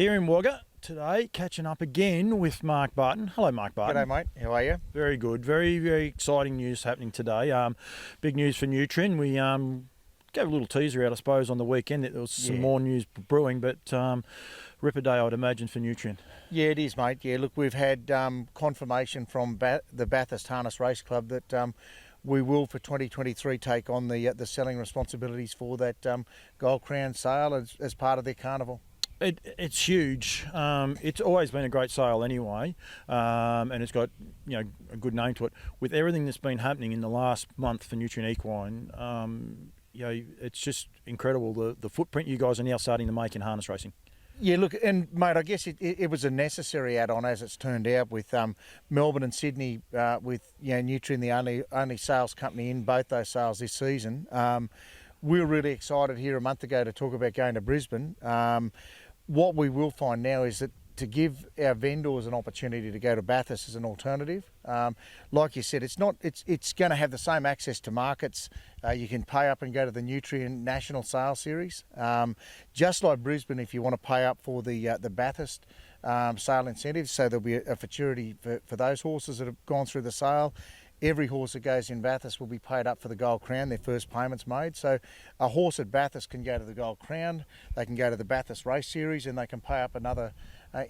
Here in Wagga today, catching up again with Mark Barton. Hello, Mark Barton. G'day, mate. How are you? Very good. Very, very exciting news happening today. Big news for Nutrien. We gave a little teaser out, I suppose, on the weekend that there was some more news brewing, but ripper day, I'd imagine, for Nutrien. Yeah, it is, mate. Yeah, look, we've had confirmation from the Bathurst Harness Race Club that we will, for 2023, take on the selling responsibilities for that Gold Crown sale as part of their carnival. It's huge. It's always been a great sale anyway, and it's got a good name to it. With everything that's been happening in the last month for Nutrien Equine, it's just incredible the footprint you guys are now starting to make in harness racing. Yeah, look, and mate, I guess it was a necessary add-on as it's turned out with Melbourne and Sydney, with Nutrien the only sales company in both those sales this season. We were really excited here a month ago to talk about going to Brisbane. What we will find now is that to give our vendors an opportunity to go to Bathurst as an alternative, like you said, it's going to have the same access to markets. You can pay up and go to the Nutrien National Sales Series, just like Brisbane. If you want to pay up for the Bathurst sale incentives, so there'll be a futurity for those horses that have gone through the sale. Every horse that goes in Bathurst will be paid up for the Gold Crown, their first payment's made. So a horse at Bathurst can go to the Gold Crown, they can go to the Bathurst Race Series, and they can pay up another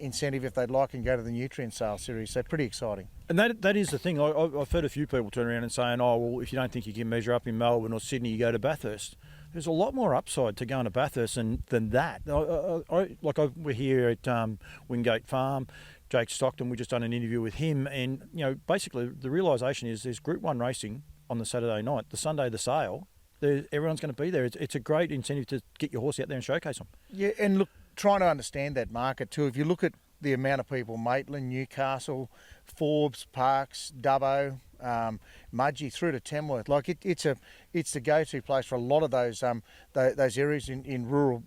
incentive if they'd like and go to the Nutrien Sales Series. So pretty exciting. And that is the thing. I've heard a few people turn around and saying, oh, well, if you don't think you can measure up in Melbourne or Sydney, you go to Bathurst. There's a lot more upside to going to Bathurst than that. We're here at Wingate Farm. Jake Stockton, we just done an interview with him, and basically the realisation is there's Group 1 racing on the Saturday night, the Sunday the sale. Everyone's going to be there. It's a great incentive to get your horse out there and showcase them. Yeah, and look, trying to understand that market too. If you look at the amount of people, Maitland, Newcastle, Forbes, Parkes, Dubbo, Mudgee through to Tamworth, like it's the go-to place for a lot of those areas in rural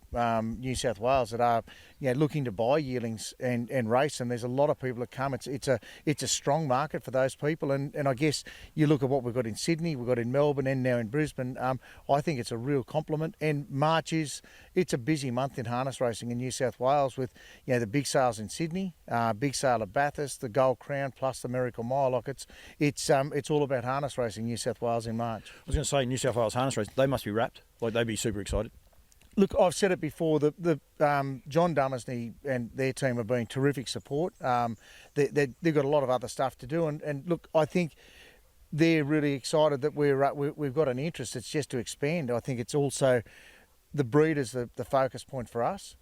New South Wales that are looking to buy yearlings and race, and there's a lot of people that come. It's a strong market for those people, and I guess you look at what we've got in Sydney, we've got in Melbourne, and now in Brisbane. I think it's a real compliment. And March it's a busy month in harness racing in New South Wales with the big sales in Sydney, big sale at Bathurst, the Gold Crown plus the Miracle Mile. Like it's all about harness racing New South Wales in March. I was going to say New South Wales harness racing, they must be wrapped. Like they'd be super excited. Look, I've said it before, the John Dummersney and their team have been terrific support. They've got a lot of other stuff to do, and look, I think they're really excited that we've got an interest. It's just to expand. I think it's also the breed is the focus point for us.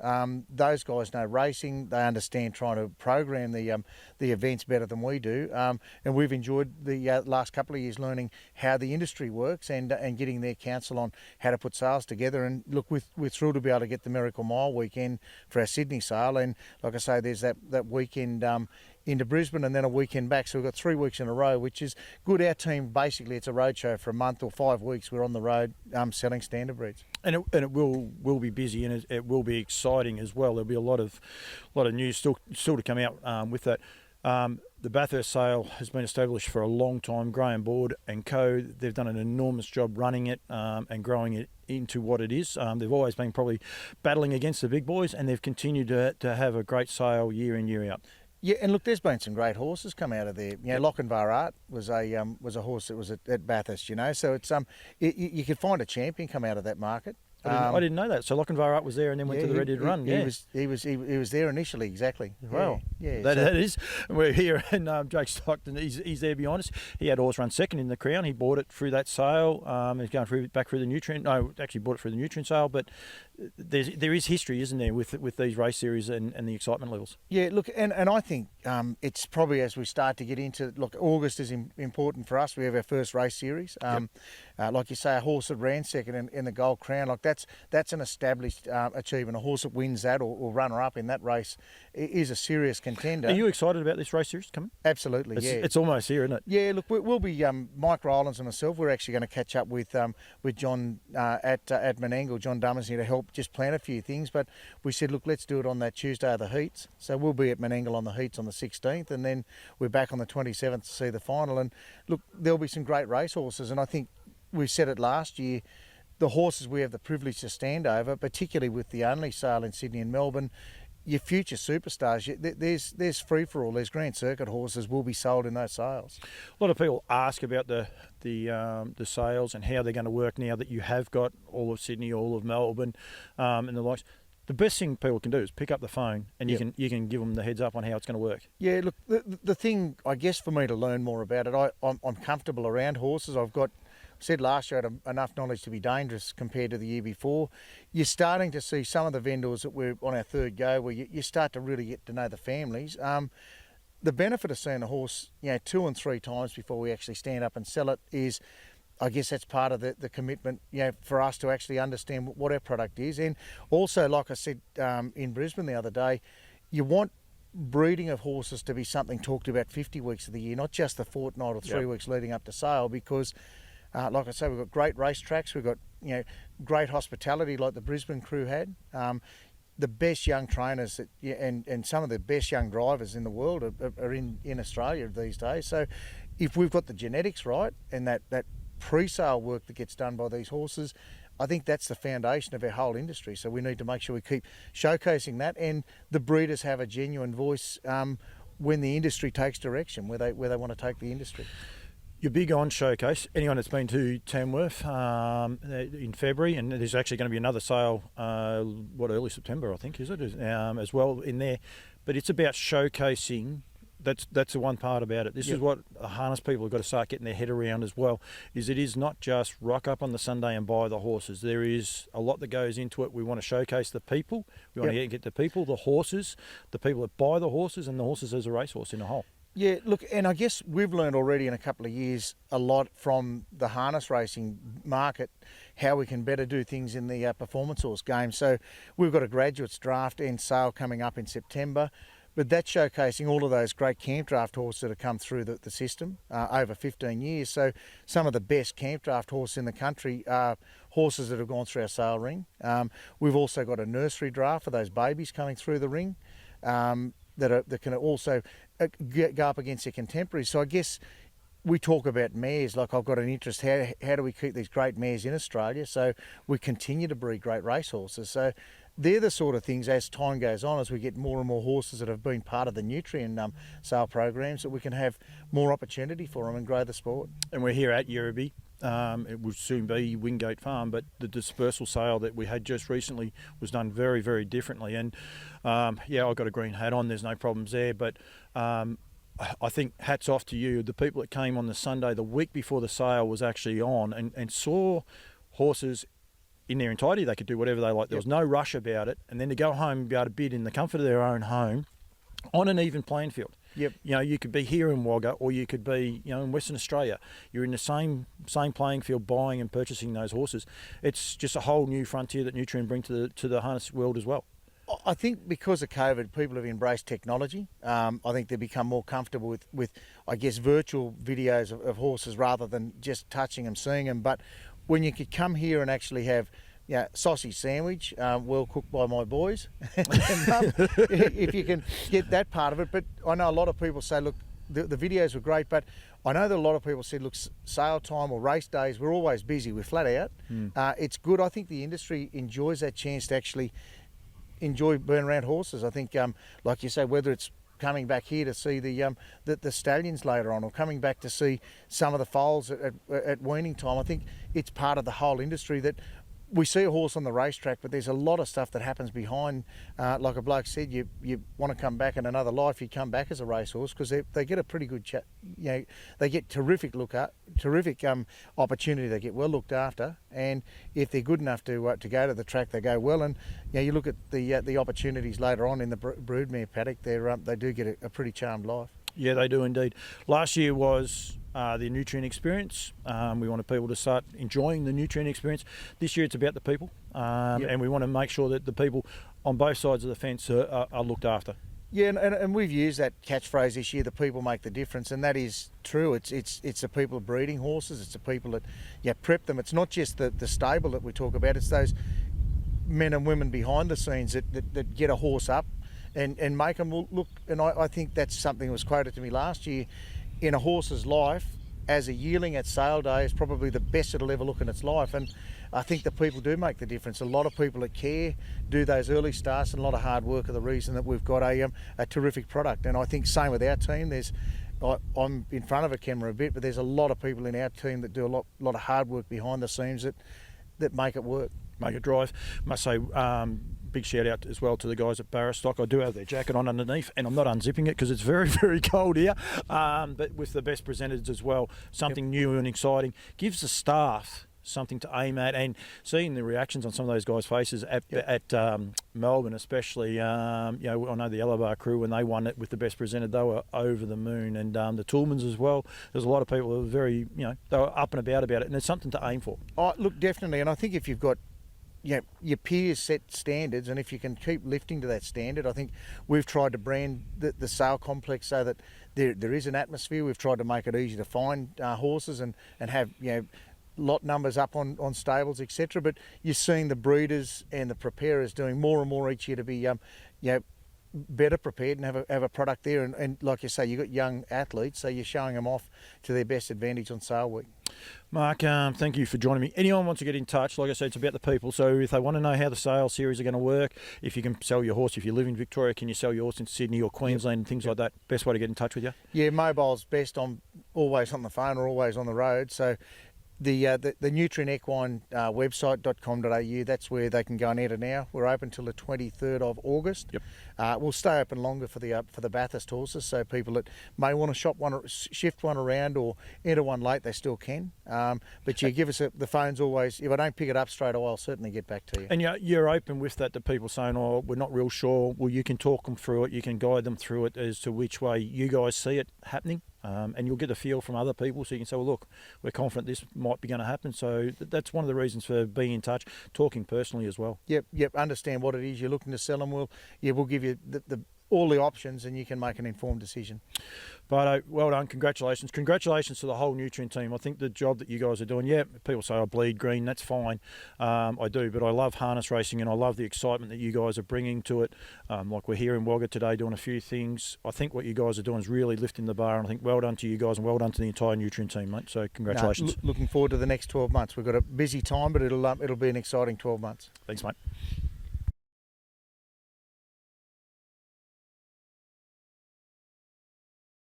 Those guys know racing. They understand trying to program the events better than we do. And we've enjoyed the last couple of years learning how the industry works and getting their counsel on how to put sales together. And look, we're thrilled to be able to get the Miracle Mile weekend for our Sydney sale. And like I say, there's that weekend into Brisbane and then a weekend back. So we've got 3 weeks in a row, which is good. Our team, basically, it's a roadshow for a month or 5 weeks. We're on the road selling Standardbreds. And it will be busy, and it will be exciting as well. There'll be a lot of news still to come out with that. The Bathurst sale has been established for a long time. Graham Board and co, they've done an enormous job running it and growing it into what it is. They've always been probably battling against the big boys, and they've continued to have a great sale year in, year out. Yeah, and look, there's been some great horses come out of there. Lochinvar Art was a horse that was at Bathurst. So it's you could find a champion come out of that market. I didn't know that. So Lochinvar Art was there and then went to the Red Dead Run. He was there initially, exactly. Wow. Yeah. That is. We're here, and Jake Stockton, he's there behind us. He had a horse run second in the Crown. He bought it through that sale. He's going back through the Nutrien. No, actually bought it through the Nutrien sale. But there is history, isn't there, with these race series and the excitement levels. Yeah. Look, and I think it's probably as we start to get into August is important for us. We have our first race series. Like you say, a horse that ran second in the Gold Crown. Like that's an established achievement. A horse that wins that or runner-up in that race is a serious contender. Are you excited about this race series coming? Absolutely, It's almost here, isn't it? Yeah, look, we'll be, Mike Rowlands and myself, we're actually going to catch up with John at Menangle, John Dummersney, to help just plan a few things. But we said, look, let's do it on that Tuesday of the heats. So we'll be at Menangle on the heats on the 16th, and then we're back on the 27th to see the final. And look, there'll be some great race horses, and I think we said it last year, the horses we have the privilege to stand over, particularly with the only sale in Sydney and Melbourne, your future superstars, there's free for all. There's Grand Circuit horses will be sold in those sales. A lot of people ask about the sales and how they're going to work now that you have got all of Sydney, all of Melbourne, and the likes. The best thing people can do is pick up the phone and you can give them the heads up on how it's going to work. Yeah, look, the thing I guess for me to learn more about it, I'm comfortable around horses. I've got. Said last year I had enough knowledge to be dangerous compared to the year before. You're starting to see some of the vendors that we're on our third go where you start to really get to know the families. The benefit of seeing a horse 2 and 3 times before we actually stand up and sell it is, I guess that's part of the commitment for us to actually understand what our product is. And also, like I said in Brisbane the other day, you want breeding of horses to be something talked about 50 weeks of the year, not just the fortnight or 3 weeks leading up to sale, because like I say, we've got great racetracks, we've got great hospitality like the Brisbane crew had. The best young trainers and some of the best young drivers in the world are in Australia these days. So if we've got the genetics right and that pre-sale work that gets done by these horses, I think that's the foundation of our whole industry. So we need to make sure we keep showcasing that, and the breeders have a genuine voice when the industry takes direction, where they want to take the industry. You're big on Showcase. Anyone that's been to Tamworth in February, and there's actually going to be another sale, early September, I think, is it, as well in there. But it's about showcasing. That's the one part about it. This is what harness people have got to start getting their head around as well, is it is not just rock up on the Sunday and buy the horses. There is a lot that goes into it. We want to showcase the people. We want to get the people, the horses, the people that buy the horses, and the horses as a racehorse in a whole. Yeah, look, and I guess we've learned already in a couple of years a lot from the harness racing market, how we can better do things in the performance horse game. So we've got a graduates draft and sale coming up in September, but that's showcasing all of those great camp draft horses that have come through the system over 15 years. So some of the best camp draft horses in the country are horses that have gone through our sale ring. We've also got a nursery draft for those babies coming through the ring. That can also go up against their contemporaries. So I guess we talk about mares, like I've got an interest, how do we keep these great mares in Australia so we continue to breed great racehorses. So they're the sort of things as time goes on, as we get more and more horses that have been part of the Nutrien sale programs, that we can have more opportunity for them and grow the sport. And we're here at Yerriby. It will soon be Wingate Farm, but the dispersal sale that we had just recently was done very, very differently. And I've got a green hat on, there's no problems there, but I think hats off to you. The people that came on the Sunday, the week before the sale was actually on, and saw horses in their entirety. They could do whatever they like. There was no rush about it. And then to go home and be able to bid in the comfort of their own home on an even playing field. Yep. You could be here in Wagga, or you could be, in Western Australia. You're in the same playing field, buying and purchasing those horses. It's just a whole new frontier that Nutrien bring to the harness world as well. I think because of COVID, people have embraced technology. I think they've become more comfortable with I guess, virtual videos of horses rather than just touching them, seeing them. But when you could come here and actually have sausage sandwich, well cooked by my boys, if you can get that part of it. But I know a lot of people say, look, the videos were great, but I know that a lot of people said, look, sale time or race days, we're always busy, we're flat out. It's good. I think the industry enjoys that chance to actually enjoy being around horses. I think, like you say, whether it's coming back here to see the stallions later on, or coming back to see some of the foals at weaning time, I think it's part of the whole industry that we see a horse on the racetrack, but there's a lot of stuff that happens behind. Like a bloke said, you want to come back in another life, you come back as a racehorse, because they get a pretty good chat. They get terrific opportunity. They get well looked after, and if they're good enough to go to the track, they go well. And you look at the opportunities later on in the broodmare paddock, they do get a pretty charmed life. Yeah, they do indeed. Last year was the Nutrien experience. We wanted people to start enjoying the Nutrien experience. This year it's about the people, and we want to make sure that the people on both sides of the fence are looked after. Yeah, and we've used that catchphrase this year, the people make the difference, and that is true. It's the people breeding horses, it's the people that prep them. It's not just the stable that we talk about, it's those men and women behind the scenes that get a horse up and make them look. And I think that's something that was quoted to me last year. In a horse's life, as a yearling at sale day is probably the best it'll ever look in its life. And I think the people do make the difference. A lot of people that care do those early starts, and a lot of hard work are the reason that we've got a terrific product. And I think same with our team. I'm in front of a camera a bit, but there's a lot of people in our team that do a lot of hard work behind the scenes that make it work. Make it drive. Must say, big shout out as well to the guys at Bathurst. I do have their jacket on underneath, and I'm not unzipping it because it's very, very cold here. But with the best presented as well, something new and exciting gives the staff something to aim at, and seeing the reactions on some of those guys' faces at Melbourne, especially. I know the Yellow Bar crew, when they won it with the best presented, they were over the moon, and the Toolmans as well. There's a lot of people who were very, they were up and about it, and there's something to aim for. Oh, look, definitely, and I think if you've got your peers set standards, and if you can keep lifting to that standard, I think we've tried to brand the sale complex so that there is an atmosphere. We've tried to make it easy to find horses and have lot numbers up on stables, etc. But you're seeing the breeders and the preparers doing more and more each year to be better prepared and have a product there. And like you say, you've got young athletes, so you're showing them off to their best advantage on sale week. Mark, thank you for joining me. Anyone wants to get in touch, like I said, it's about the people. So if they want to know how the sales series are going to work, if you can sell your horse, if you live in Victoria, can you sell your horse in Sydney or Queensland and things like that? Best way to get in touch with you? Yeah, mobile's best. I'm always on the phone or always on the road. So the Nutrien Equine website.com.au, that's where they can go and enter now. We're open till the 23rd of August. Yep. We'll stay open longer for the Bathurst horses, so people that may want to shift one around or enter one late, they still can. But you give us the phone's always, if I don't pick it up straight away, I'll certainly get back to you. And you're open with that to people saying, oh, we're not real sure. Well, you can talk them through it, you can guide them through it as to which way you guys see it happening. And you'll get a feel from other people, so you can say, well, look, we're confident this might be going to happen. So that's one of the reasons for being in touch, talking personally as well. Yep. Understand what it is you're looking to sell, and we'll give you all the options, and you can make an informed decision. But well done, congratulations. Congratulations to the whole Nutrien team. I think the job that you guys are doing, people say I bleed green, that's fine. I do, but I love harness racing, and I love the excitement that you guys are bringing to it. Like we're here in Wagga today doing a few things. I think what you guys are doing is really lifting the bar, and I think well done to you guys and well done to the entire Nutrien team, mate. So congratulations. Looking forward to the next 12 months. We've got a busy time, but it'll be an exciting 12 months. Thanks, mate.